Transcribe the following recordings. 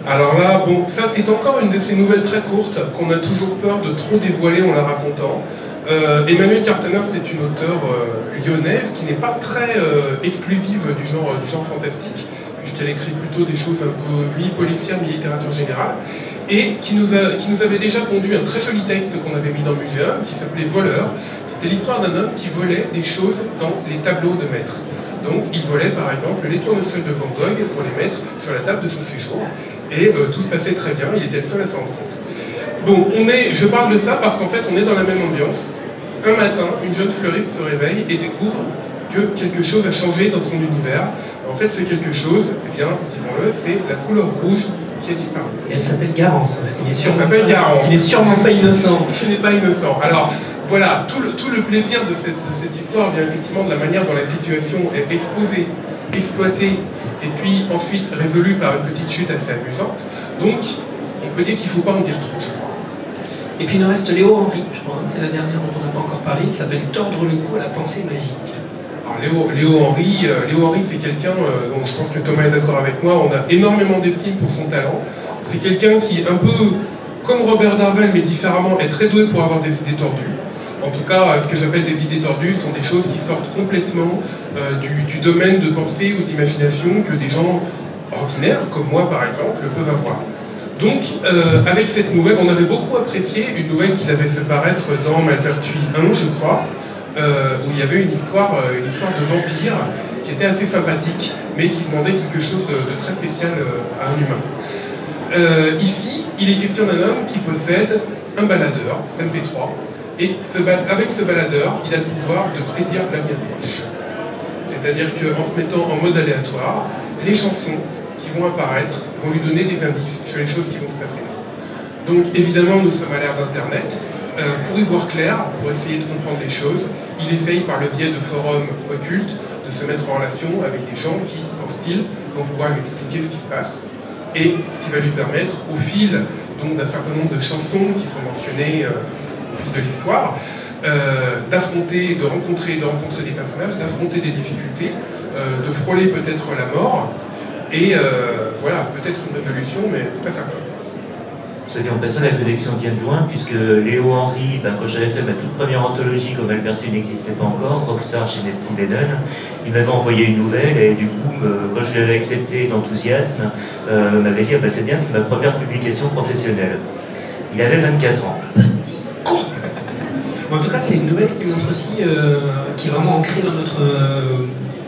Alors là, bon, ça c'est encore une de ces nouvelles très courtes qu'on a toujours peur de trop dévoiler en la racontant. Emmanuelle Cartaner, c'est une auteure lyonnaise qui n'est pas très exclusive du genre fantastique, puisqu'elle écrit plutôt des choses un peu mi-policières, mi-littérature générale, et qui nous avait déjà pondu un très joli texte qu'on avait mis dans le muséum, qui s'appelait Voleur, qui était l'histoire d'un homme qui volait des choses dans les tableaux de maître. Donc il volait par exemple les tournesols de Van Gogh pour les mettre sur la table de son séjour, et tout se passait très bien, il était le seul à s'en rendre compte. Bon, je parle de ça parce qu'en fait on est dans la même ambiance. Un matin, une jeune fleuriste se réveille et découvre que quelque chose a changé dans son univers. En fait, c'est quelque chose, eh bien, disons-le, c'est la couleur rouge qui a disparu. Et elle s'appelle Garance, ce qui n'est sûrement pas innocent. Ce qui n'est pas innocent. Alors, voilà, tout le plaisir de cette histoire vient effectivement de la manière dont la situation est exposée, exploitée, et puis ensuite résolue par une petite chute assez amusante. Donc, on peut dire qu'il ne faut pas en dire trop, je crois. Et puis il nous reste Léo Henry, je crois, c'est la dernière dont on n'a pas encore parlé, il s'appelle Tordre le cou à la pensée magique. Alors Léo Henry c'est quelqu'un, dont je pense que Thomas est d'accord avec moi, on a énormément d'estime pour son talent. C'est quelqu'un qui, un peu comme Robert Darvel, mais différemment, est très doué pour avoir des idées tordues. En tout cas, ce que j'appelle des idées tordues sont des choses qui sortent complètement du domaine de pensée ou d'imagination que des gens ordinaires, comme moi par exemple, peuvent avoir. Donc, avec cette nouvelle, on avait beaucoup apprécié une nouvelle qu'il avait fait paraître dans Malpertuis 1, je crois, où il y avait une histoire de vampire qui était assez sympathique, mais qui demandait quelque chose de très spécial à un humain. Ici, il est question d'un homme qui possède un baladeur, MP3, et avec ce baladeur, il a le pouvoir de prédire l'avenir proche. C'est-à-dire qu'en se mettant en mode aléatoire, les chansons qui vont apparaître vont lui donner des indices sur les choses qui vont se passer. Donc évidemment, nous sommes à l'ère d'Internet. Pour y voir clair, pour essayer de comprendre les choses, il essaye par le biais de forums occultes de se mettre en relation avec des gens qui, pensent-ils, vont pouvoir lui expliquer ce qui se passe, et ce qui va lui permettre, au fil d'un certain nombre de chansons qui sont mentionnées au fil de l'histoire, d'affronter, de rencontrer des personnages, d'affronter des difficultés, de frôler peut-être la mort, et voilà, peut-être une résolution, mais c'est pas certain. Soit dit en passant, la collection vient de loin, puisque Léo Henry, quand j'avais fait ma toute première anthologie, comme Malpertuis n'existait pas encore, Rockstar chez Nesty Lennon, il m'avait envoyé une nouvelle, et du coup, quand je l'avais accepté d'enthousiasme, m'avait dit, c'est bien, c'est ma première publication professionnelle. Il avait 24 ans. Petit con. En tout cas, c'est une nouvelle qui montre aussi, qui est vraiment ancrée dans notre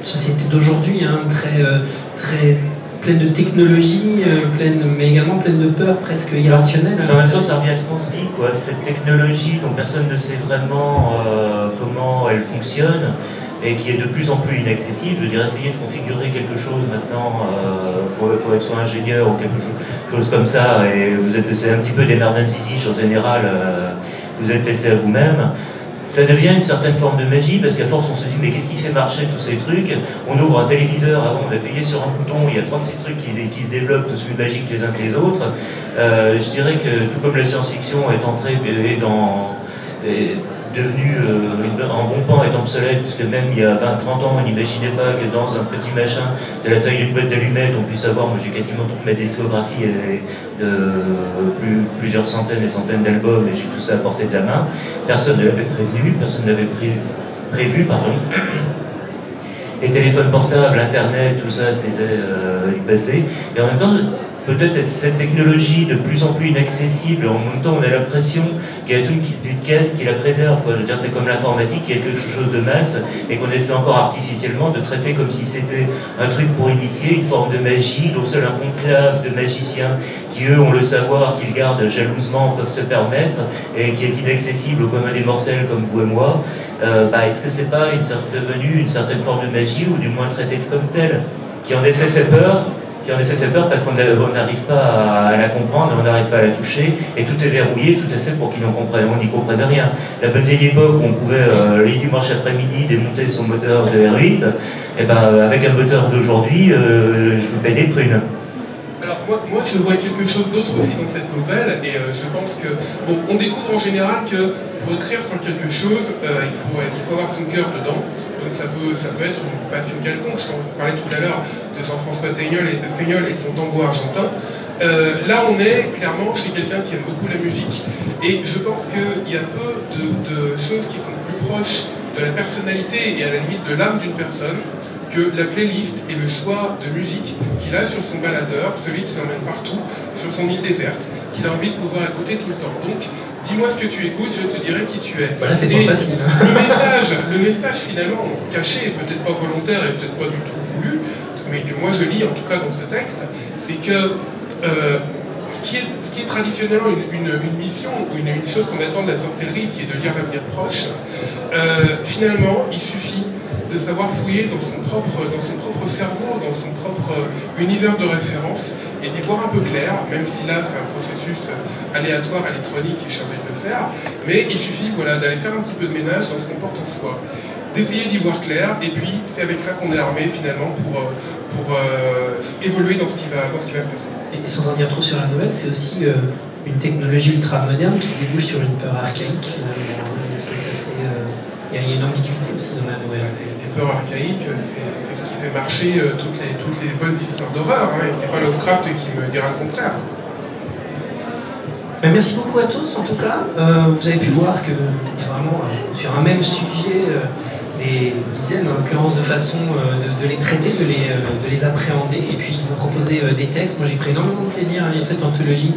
société d'aujourd'hui, hein, très pleine de technologie, mais également pleine de peur, presque irrationnelle. En même temps, ça revient à ce qu'on se dit, quoi. Cette technologie dont personne ne sait vraiment comment elle fonctionne et qui est de plus en plus inaccessible. Je veux dire, essayer de configurer quelque chose maintenant, faut être soit ingénieur ou quelque chose comme ça, et c'est un petit peu des merdins zizi en général, vous êtes laissé à vous-même. Ça devient une certaine forme de magie, parce qu'à force on se dit mais qu'est-ce qui fait marcher tous ces trucs? On ouvre un téléviseur, avant on appuyait sur un bouton, il y a 36 trucs qui se développent tous plus magiques les uns que les autres. Je dirais que tout comme la science-fiction est entrée est devenue en bon pan est obsolète, puisque même il y a 20-30 ans on n'imaginait pas que dans un petit machin de la taille d'une boîte d'allumettes on puisse avoir, moi j'ai quasiment toute ma discographie de plusieurs centaines et centaines d'albums, et j'ai tout ça à portée de la main. Personne ne l'avait prévenu, personne ne l'avait prévu, pardon. Les téléphones portables, internet, tout ça c'était du passé, et en même temps peut-être cette technologie de plus en plus inaccessible, en même temps on a l'impression qu'il y a toute une caisse qui la préserve, quoi. Je veux dire, c'est comme l'informatique, il y a quelque chose de masse et qu'on essaie encore artificiellement de traiter comme si c'était un truc pour initier, une forme de magie dont seul un conclave de magiciens qui eux ont le savoir, qu'ils gardent jalousement, peuvent se permettre, et qui est inaccessible au commun des mortels comme vous et moi. Est-ce que c'est pas devenu une certaine forme de magie, ou du moins traité comme telle, qui en effet fait peur parce qu'on n'arrive pas à la comprendre, on n'arrive pas à la toucher, et tout est verrouillé, tout est fait pour on n'y comprenne rien. La bonne vieille époque où on pouvait, les dimanches après-midi, démonter son moteur de R8, avec un moteur d'aujourd'hui, je vous paye des prunes. Alors moi je vois quelque chose d'autre aussi dans cette nouvelle, et je pense que, bon, on découvre en général que pour écrire sur quelque chose, il faut avoir son cœur dedans. Donc ça peut être une passion quelconque. Je parlais tout à l'heure de Jean-François Teignol et de son tango argentin. Là, on est clairement chez quelqu'un qui aime beaucoup la musique, et je pense qu'il y a peu de choses qui sont plus proches de la personnalité et à la limite de l'âme d'une personne que la playlist et le choix de musique qu'il a sur son baladeur, celui qui l'emmène partout, sur son île déserte, qu'il a envie de pouvoir écouter tout le temps. Donc, dis-moi ce que tu écoutes, je te dirai qui tu es. Voilà, c'est pas facile. Le message finalement caché, peut-être pas volontaire et peut-être pas du tout voulu, mais que moi je lis en tout cas dans ce texte, c'est que ce qui est traditionnellement une mission ou une chose qu'on attend de la sorcellerie, qui est de lire l'avenir proche, finalement il suffit de savoir fouiller dans son propre cerveau, dans son propre univers de référence, et d'y voir un peu clair, même si là c'est un processus aléatoire, électronique, et chargé de le faire, mais il suffit voilà, d'aller faire un petit peu de ménage dans ce qu'on porte en soi, d'essayer d'y voir clair, et puis c'est avec ça qu'on est armé finalement pour évoluer dans ce qui va se passer. Et sans en dire trop sur la nouvelle, c'est aussi une technologie ultra moderne qui débouche sur une peur archaïque finalement. Il y a une ambiguïté aussi dans la nouvelle. Les peurs archaïques, c'est ce qui fait marcher toutes les bonnes histoires d'horreur, hein, et c'est pas Lovecraft qui me dira le contraire. Ben, merci beaucoup à tous en tout cas. Vous avez pu voir qu'il y a vraiment sur un même sujet des dizaines en l'occurrence de façons de les traiter, de les appréhender et puis de vous proposer des textes. Moi j'ai pris énormément de plaisir à lire cette anthologie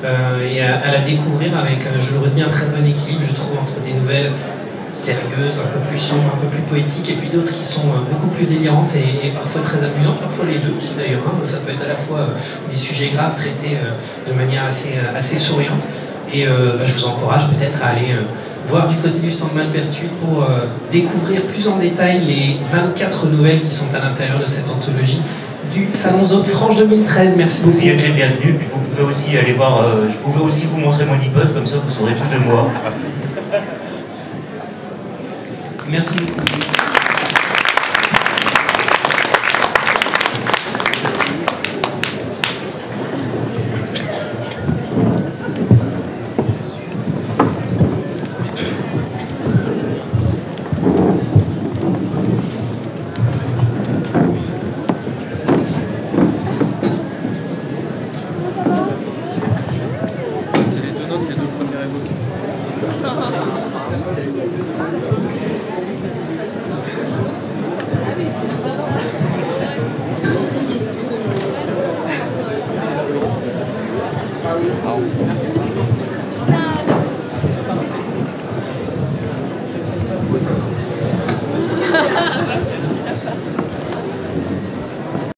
et à la découvrir avec, je le redis, un très bon équilibre, je trouve, entre des nouvelles sérieuses, un peu plus sombres, un peu plus poétiques, et puis d'autres qui sont beaucoup plus délirantes et parfois très amusantes, parfois les deux aussi d'ailleurs. Hein. Ça peut être à la fois des sujets graves traités de manière assez souriante. Et je vous encourage peut-être à aller voir du côté du stand Malpertuis pour découvrir plus en détail les 24 nouvelles qui sont à l'intérieur de cette anthologie du Salon Zone Franche 2013. Merci beaucoup. Vous y êtes les bienvenus, puis vous pouvez aussi aller voir, je pouvais aussi vous montrer mon iPod, comme ça vous saurez tout de moi. Merci beaucoup.